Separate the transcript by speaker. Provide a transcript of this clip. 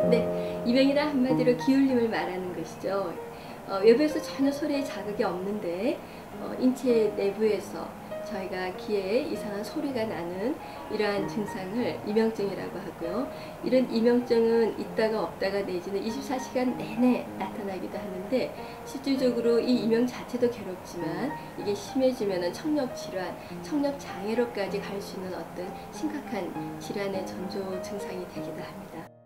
Speaker 1: 네, 이명이란 한마디로 기울림을 말하는 것이죠. 외부에서 전혀 소리에 자극이 없는데 인체 내부에서 저희가 귀에 이상한 소리가 나는 이러한 증상을 이명증이라고 하고요. 이런 이명증은 있다가 없다가 내지는 24시간 내내 나타나기도 하는데, 실질적으로 이 이명 자체도 괴롭지만 이게 심해지면 청력질환, 청력장애로까지 갈 수 있는 어떤 심각한 질환의 전조 증상이 되기도 합니다.